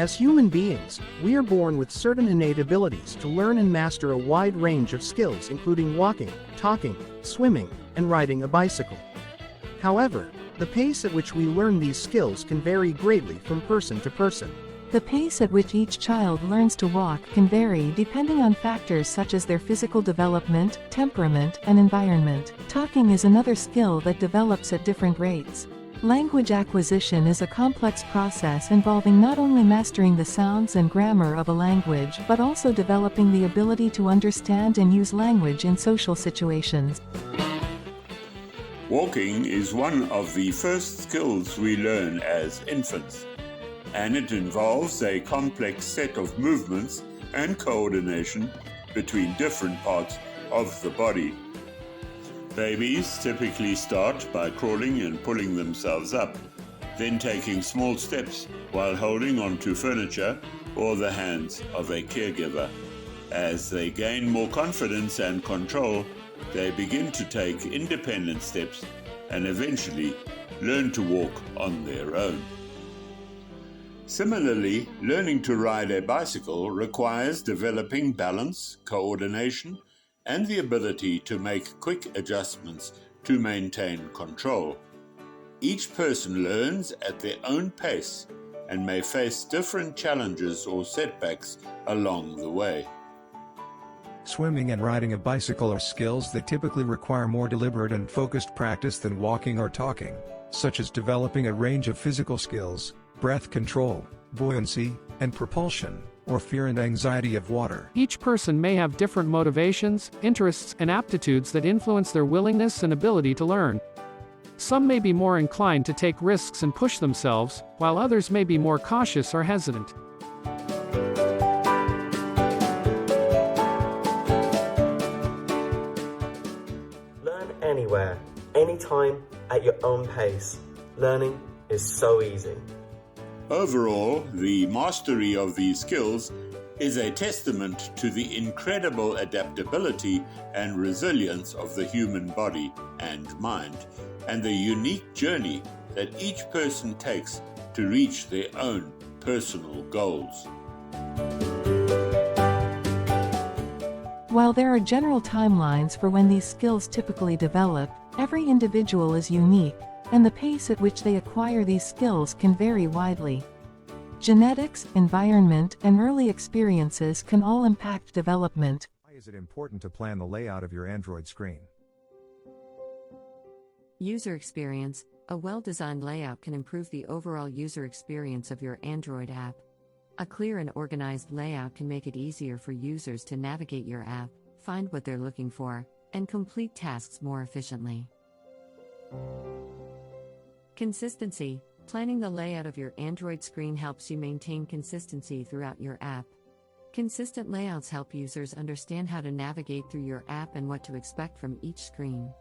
As human beings, we are born with certain innate abilities to learn and master a wide range of skills including walking, talking, swimming, and riding a bicycle. However, the pace at which we learn these skills can vary greatly from person to person. The pace at which each child learns to walk can vary depending on factors such as their physical development, temperament, and environment. Talking is another skill that develops at different rates. Language acquisition is a complex process involving not only mastering the sounds and grammar of a language but also developing the ability to understand and use language in social situations. Walking is one of the first skills we learn as infants, and it involves a complex set of movements and coordination between different parts of the body. Babies typically start by crawling and pulling themselves up, then taking small steps while holding onto furniture or the hands of a caregiver. As they gain more confidence and control, they begin to take independent steps and eventually learn to walk on their own. Similarly, learning to ride a bicycle requires developing balance, coordination, and the ability to make quick adjustments to maintain control. Each person learns at their own pace and may face different challenges or setbacks along the way. Swimming and riding a bicycle are skills that typically require more deliberate and focused practice than walking or talking, such as developing a range of physical skills, breath control, buoyancy, and propulsion, or fear and anxiety of water. Each person may have different motivations, interests, and aptitudes that influence their willingness and ability to learn. Some may be more inclined to take risks and push themselves, while others may be more cautious or hesitant. Learn anywhere, anytime, at your own pace. Learning is so easy. Overall, the mastery of these skills is a testament to the incredible adaptability and resilience of the human body and mind, and the unique journey that each person takes to reach their own personal goals. While there are general timelines for when these skills typically develop, every individual is unique, and the pace at which they acquire these skills can vary widely. Genetics, environment, and early experiences can all impact development. Why is it important to plan the layout of your Android screen? User experience. A well-designed layout can improve the overall user experience of your Android app. A clear and organized layout can make it easier for users to navigate your app, find what they're looking for, and complete tasks more efficiently. Consistency. Planning the layout of your Android screen helps you maintain consistency throughout your app. Consistent layouts help users understand how to navigate through your app and what to expect from each screen.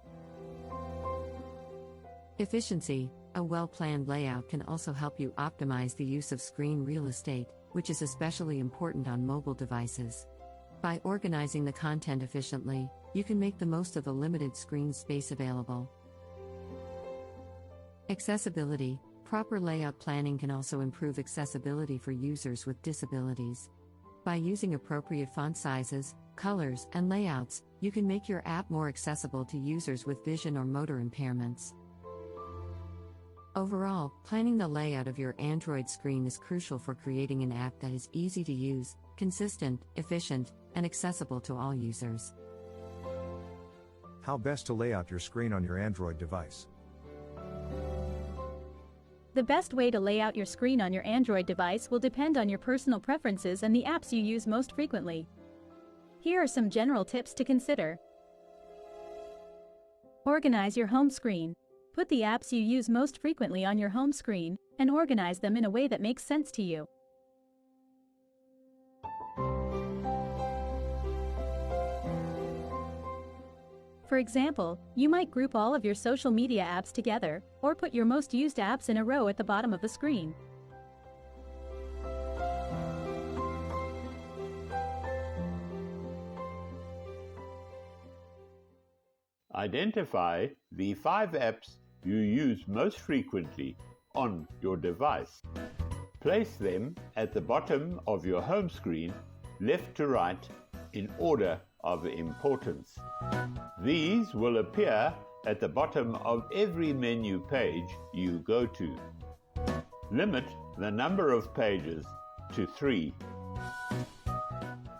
Efficiency. A well-planned layout can also help you optimize the use of screen real estate, which is especially important on mobile devices. By organizing the content efficiently, you can make the most of the limited screen space available. Accessibility. Proper layout planning can also improve accessibility for users with disabilities. By using appropriate font sizes, colors, and layouts, you can make your app more accessible to users with vision or motor impairments. Overall, planning the layout of your Android screen is crucial for creating an app that is easy to use, consistent, efficient, and accessible to all users. How best to lay out your screen on your Android device? The best way to lay out your screen on your Android device will depend on your personal preferences and the apps you use most frequently. Here are some general tips to consider. Organize your home screen. Put the apps you use most frequently on your home screen, and organize them in a way that makes sense to you. For example, you might group all of your social media apps together, or put your most used apps in a row at the bottom of the screen. Identify the 5 apps you use most frequently on your device. Place them at the bottom of your home screen, left to right, in order of importance. These will appear at the bottom of every menu page you go to. Limit the number of pages to 3.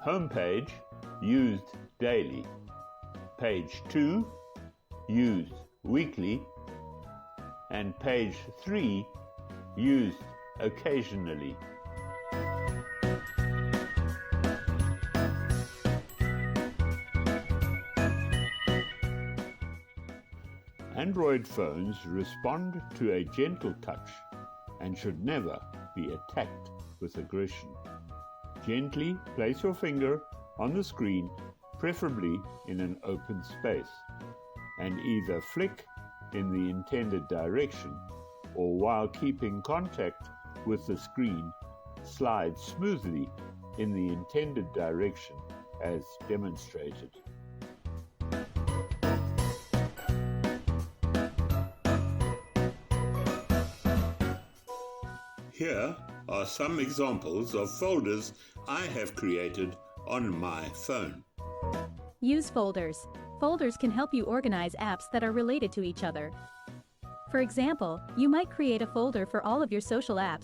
Home page used daily. Page 2 used weekly. And page 3 used occasionally. Android phones respond to a gentle touch and should never be attacked with aggression. Gently place your finger on the screen, preferably in an open space, and either flick in the intended direction or, while keeping contact with the screen, slide smoothly in the intended direction as demonstrated. Here are some examples of folders I have created on my phone. Use folders. Folders can help you organize apps that are related to each other. For example, you might create a folder for all of your social apps.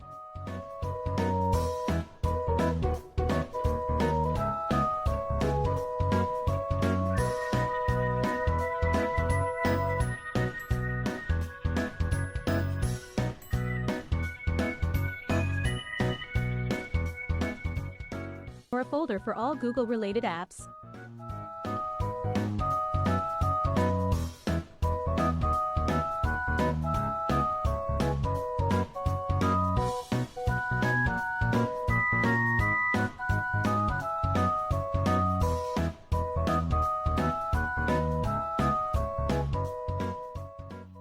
Or a folder for all Google-related apps.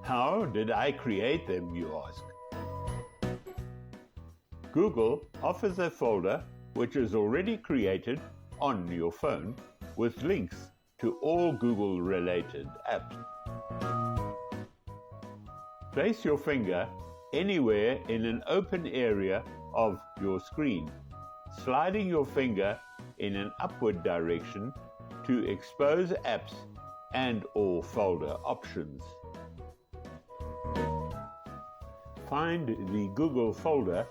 How did I create them, you ask? Google offers a folder which is already created on your phone with links to all Google-related apps. Place your finger anywhere in an open area of your screen, sliding your finger in an upward direction to expose apps and/or folder options. Find the Google folder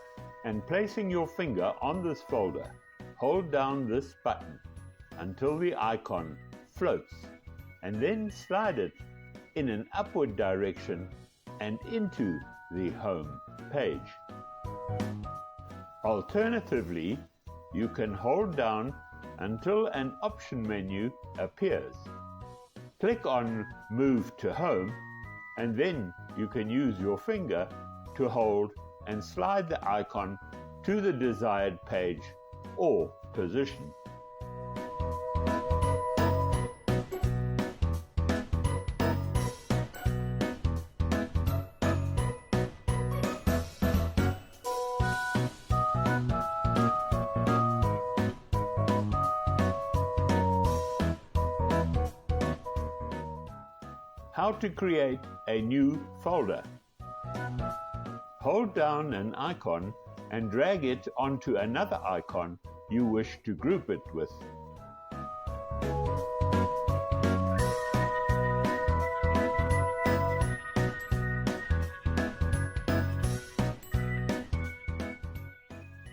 and, placing your finger on this folder, hold down this button until the icon floats, and then slide it in an upward direction and into the home page. Alternatively, you can hold down until an option menu appears. Click on Move to Home, and then you can use your finger to hold and slide the icon to the desired page or position. How to create a new folder. Hold down an icon and drag it onto another icon you wish to group it with.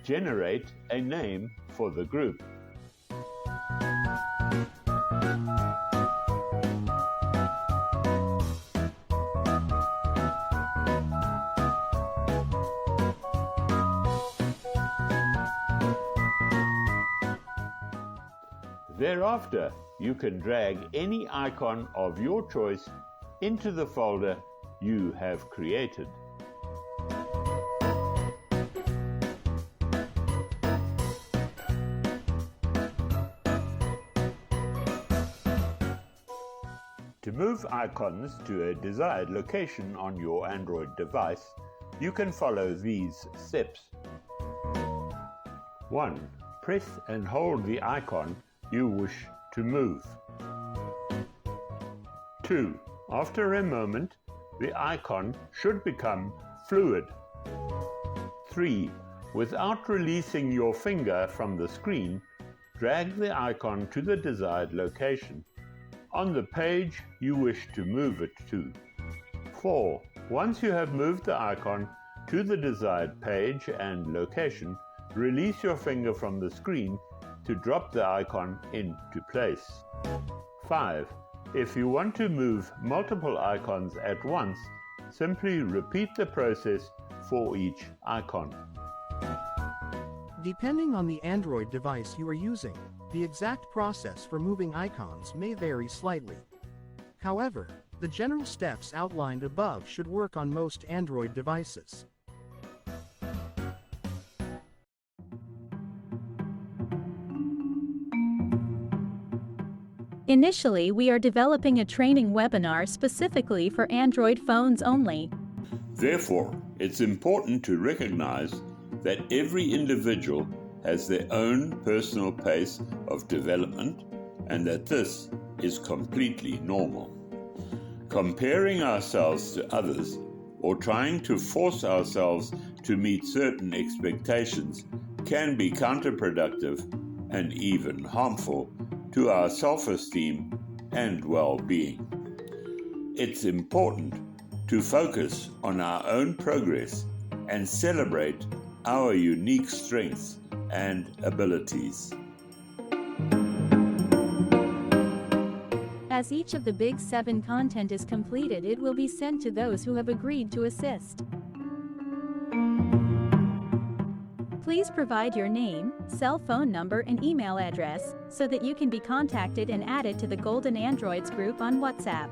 Generate a name for the group. Thereafter, you can drag any icon of your choice into the folder you have created. To move icons to a desired location on your Android device, you can follow these steps. 1. Press and hold the icon you wish to move. 2. After a moment, the icon should become fluid. 3. Without releasing your finger from the screen, drag the icon to the desired location on the page you wish to move it to. 4. Once you have moved the icon to the desired page and location, release your finger from the screen to drop the icon into place. 5. If you want to move multiple icons at once, simply repeat the process for each icon. Depending on the Android device you are using, the exact process for moving icons may vary slightly. However, the general steps outlined above should work on most Android devices. Initially, we are developing a training webinar specifically for Android phones only. Therefore, it's important to recognize that every individual has their own personal pace of development and that this is completely normal. Comparing ourselves to others or trying to force ourselves to meet certain expectations can be counterproductive and even harmful to our self-esteem and well-being. It's important to focus on our own progress and celebrate our unique strengths and abilities. As each of the Big 7 content is completed, it will be sent to those who have agreed to assist. Please provide your name, cell phone number, and email address so that you can be contacted and added to the Golden Androids group on WhatsApp.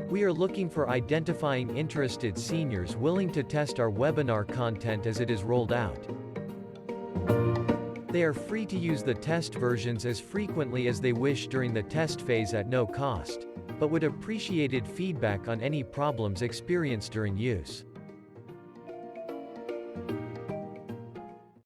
We are looking for identifying interested seniors willing to test our webinar content as it is rolled out. They are free to use the test versions as frequently as they wish during the test phase at no cost, but would appreciated feedback on any problems experienced during use.